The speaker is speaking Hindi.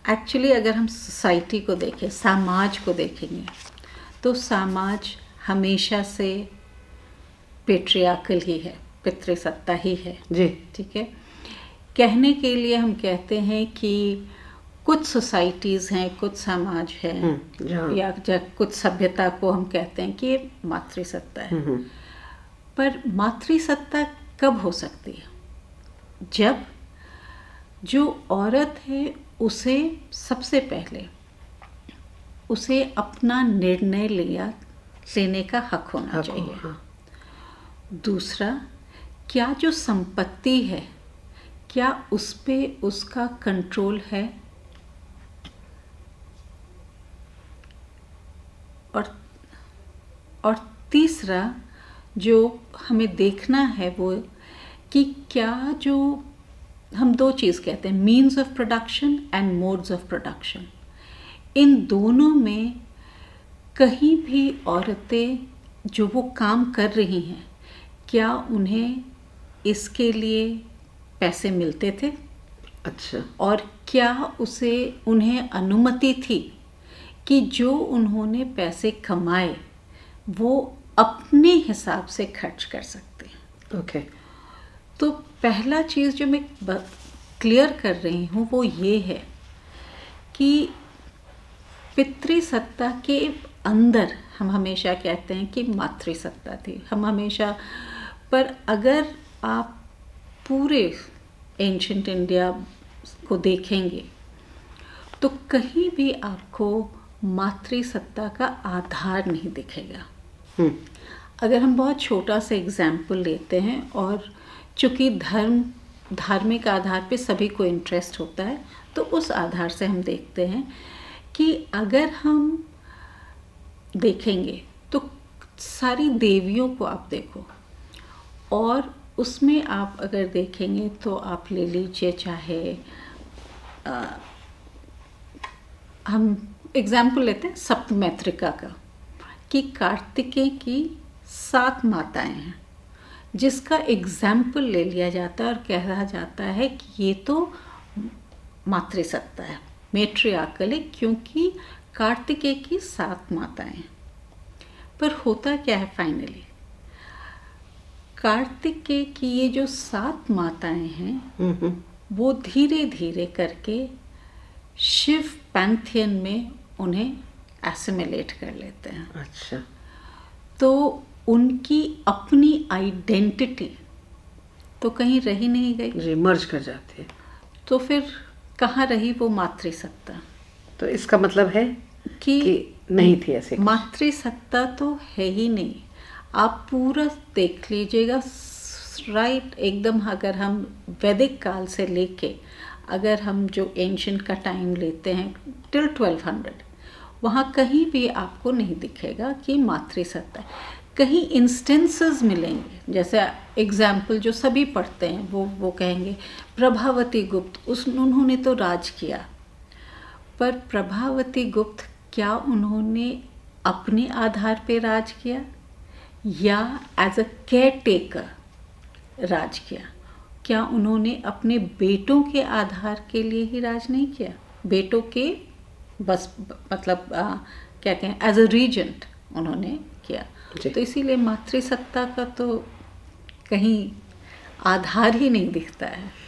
एक्चुअली अगर हम सोसाइटी को देखें, समाज को देखेंगे, तो समाज हमेशा से पेट्रियार्कल ही है, पितृसत्ता ही है जी। ठीक है। कहने के लिए हम कहते हैं कि कुछ सोसाइटीज़ हैं, कुछ समाज है या कुछ सभ्यता को हम कहते हैं कि ये मातृसत्ता है। पर मातृसत्ता कब हो सकती है? जब जो औरत है उसे सबसे पहले उसे अपना निर्णय लेने का हक होना चाहिए। दूसरा, क्या जो संपत्ति है क्या उस पे उसका कंट्रोल है? और तीसरा जो हमें देखना है वो कि क्या जो हम दो चीज़ कहते हैं, means of production and modes of production, इन दोनों में कहीं भी औरतें जो वो काम कर रही हैं क्या उन्हें इसके लिए पैसे मिलते थे? अच्छा। और क्या उन्हें अनुमति थी कि जो उन्होंने पैसे कमाए वो अपने हिसाब से खर्च कर सकते हैं? ओके। तो पहला चीज़ जो मैं क्लियर कर रही हूँ वो ये है कि पितृसत्ता के अंदर हम हमेशा कहते हैं कि मातृसत्ता थी, हम हमेशा। पर अगर आप पूरे एंशिएंट इंडिया को देखेंगे तो कहीं भी आपको मातृसत्ता का आधार नहीं दिखेगा। अगर हम बहुत छोटा सा एग्जाम्पल लेते हैं, और चूँकि धार्मिक आधार पे सभी को इंटरेस्ट होता है, तो उस आधार से हम देखते हैं कि अगर हम देखेंगे तो सारी देवियों को आप देखो, और उसमें आप अगर देखेंगे तो आप ले लीजिए, चाहे हम एग्जाम्पल लेते हैं सप्तमैत्रिका का, कि कार्तिकेय की 7 माताएं हैं, जिसका एग्जाम्पल ले लिया जाता है और कहा जाता है कि ये तो मातृसत्ता है, मैट्रियार्कल है, क्योंकि कार्तिकेय की 7 माताएं हैं। पर होता क्या है फाइनली, कार्तिकेय की ये जो 7 माताएं हैं वो धीरे धीरे करके शिव पैंथियन में उन्हें एसिमिलेट कर लेते हैं। अच्छा। तो उनकी अपनी आइडेंटिटी तो कहीं रही नहीं गई जी, मर्ज कर जाती है। तो फिर कहाँ रही वो मातृसत्ता? तो इसका मतलब है कि नहीं थी ऐसे। मातृसत्ता तो है ही नहीं। आप पूरा देख लीजिएगा, राइट, एकदम। अगर हम वैदिक काल से लेके अगर हम जो एंशिएंट का टाइम लेते हैं टिल 1200, वहाँ कहीं भी आपको नहीं दिखेगा कि मातृसत्ता है। कहीं इंस्टेंसेस मिलेंगे, जैसे एग्जाम्पल जो सभी पढ़ते हैं वो कहेंगे प्रभावती गुप्त, उन्होंने तो राज किया। पर प्रभावती गुप्त क्या उन्होंने अपने आधार पे राज किया या एज अ केयर टेकर राज किया? क्या उन्होंने अपने बेटों के आधार के लिए ही राज नहीं किया? बेटों के बस मतलब क्या कहें, एज अ रीजेंट उन्होंने किया। तो इसीलिए मातृसत्ता का तो कहीं आधार ही नहीं दिखता है।